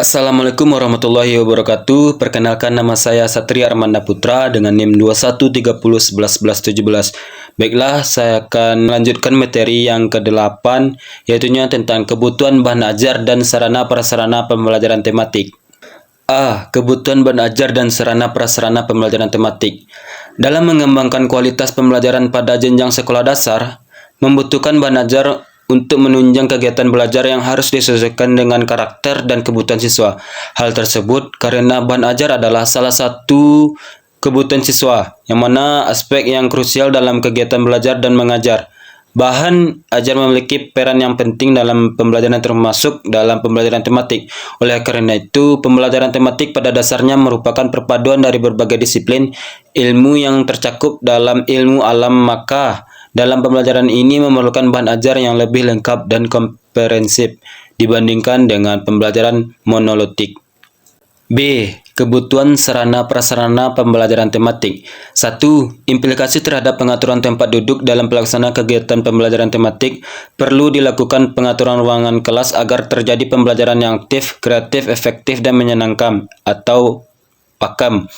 Assalamualaikum warahmatullahi wabarakatuh. Perkenalkan, nama saya Satria Armanda Putra dengan NIM 2130111117. Baiklah, saya akan melanjutkan materi yang ke-8, yaitunya tentang kebutuhan bahan ajar dan sarana prasarana pembelajaran tematik. A. Kebutuhan bahan ajar dan sarana prasarana pembelajaran tematik. Dalam mengembangkan kualitas pembelajaran pada jenjang sekolah dasar, membutuhkan bahan ajar untuk menunjang kegiatan belajar yang harus disesuaikan dengan karakter dan kebutuhan siswa. Hal tersebut karena bahan ajar adalah salah satu kebutuhan siswa, yang mana aspek yang krusial dalam kegiatan belajar dan mengajar. Bahan ajar memiliki peran yang penting dalam pembelajaran, termasuk dalam pembelajaran tematik. Oleh karena itu, pembelajaran tematik pada dasarnya merupakan perpaduan dari berbagai disiplin ilmu yang tercakup dalam ilmu alam, maka dalam pembelajaran ini memerlukan bahan ajar yang lebih lengkap dan komprehensif dibandingkan dengan pembelajaran monolotik. B. Kebutuhan sarana prasarana pembelajaran tematik. 1. Implikasi terhadap pengaturan tempat duduk dalam pelaksanaan kegiatan pembelajaran tematik. Perlu dilakukan pengaturan ruangan kelas agar terjadi pembelajaran yang aktif, kreatif, efektif, dan menyenangkan atau PAKEM.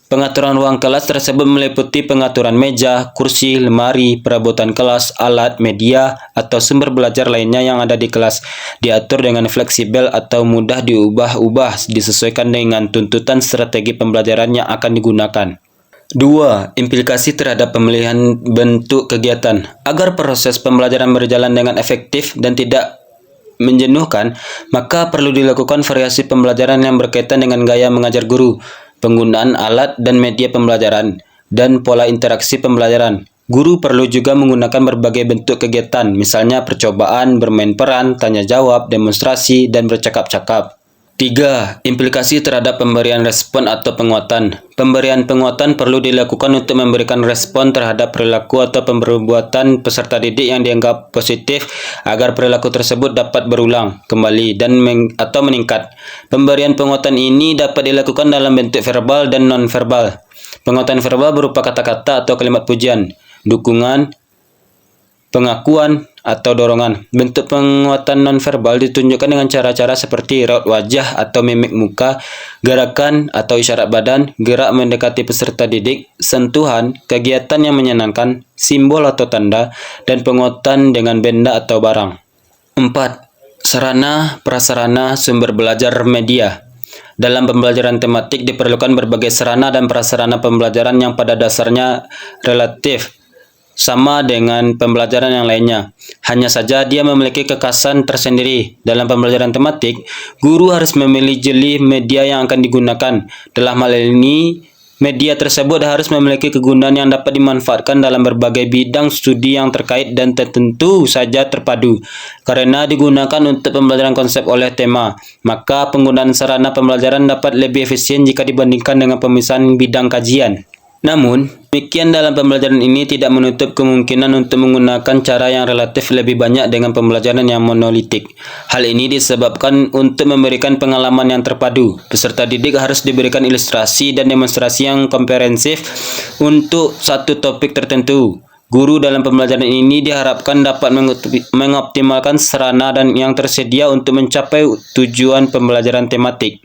Pengaturan ruang kelas tersebut meliputi pengaturan meja, kursi, lemari, perabotan kelas, alat, media, atau sumber belajar lainnya yang ada di kelas. Diatur dengan fleksibel atau mudah diubah-ubah disesuaikan dengan tuntutan strategi pembelajaran yang akan digunakan. 2. Implikasi terhadap pemilihan bentuk kegiatan. Agar proses pembelajaran berjalan dengan efektif dan tidak menjenuhkan, maka perlu dilakukan variasi pembelajaran yang berkaitan dengan gaya mengajar guru, penggunaan alat dan media pembelajaran, dan pola interaksi pembelajaran. Guru perlu juga menggunakan berbagai bentuk kegiatan, misalnya percobaan, bermain peran, tanya jawab, demonstrasi, dan bercakap-cakap. 3. Implikasi terhadap pemberian respon atau penguatan. Pemberian penguatan perlu dilakukan untuk memberikan respon terhadap perilaku atau perbuatan peserta didik yang dianggap positif agar perilaku tersebut dapat berulang kembali dan atau meningkat. Pemberian penguatan ini dapat dilakukan dalam bentuk verbal dan non-verbal. Penguatan verbal berupa kata-kata atau kalimat pujian, dukungan, pengakuan, atau dorongan. Bentuk penguatan nonverbal ditunjukkan dengan cara-cara seperti raut wajah atau mimik muka, gerakan atau isyarat badan, gerak mendekati peserta didik, sentuhan, kegiatan yang menyenangkan, simbol atau tanda, dan penguatan dengan benda atau barang. 4. Sarana prasarana sumber belajar media. Dalam pembelajaran tematik diperlukan berbagai sarana dan prasarana pembelajaran yang pada dasarnya relatif sama dengan pembelajaran yang lainnya. Hanya saja dia memiliki kekhasan tersendiri. Dalam pembelajaran tematik, guru harus memilih jeli media yang akan digunakan. Dalam hal ini, media tersebut harus memiliki kegunaan yang dapat dimanfaatkan dalam berbagai bidang studi yang terkait dan tentu saja terpadu. Karena digunakan untuk pembelajaran konsep oleh tema, maka penggunaan sarana pembelajaran dapat lebih efisien jika dibandingkan dengan pemisahan bidang kajian. Namun, demikian dalam pembelajaran ini tidak menutup kemungkinan untuk menggunakan cara yang relatif lebih banyak dengan pembelajaran yang monolitik. Hal ini disebabkan untuk memberikan pengalaman yang terpadu. Peserta didik harus diberikan ilustrasi dan demonstrasi yang komprehensif untuk satu topik tertentu. Guru dalam pembelajaran ini diharapkan dapat mengoptimalkan sarana dan yang tersedia untuk mencapai tujuan pembelajaran tematik.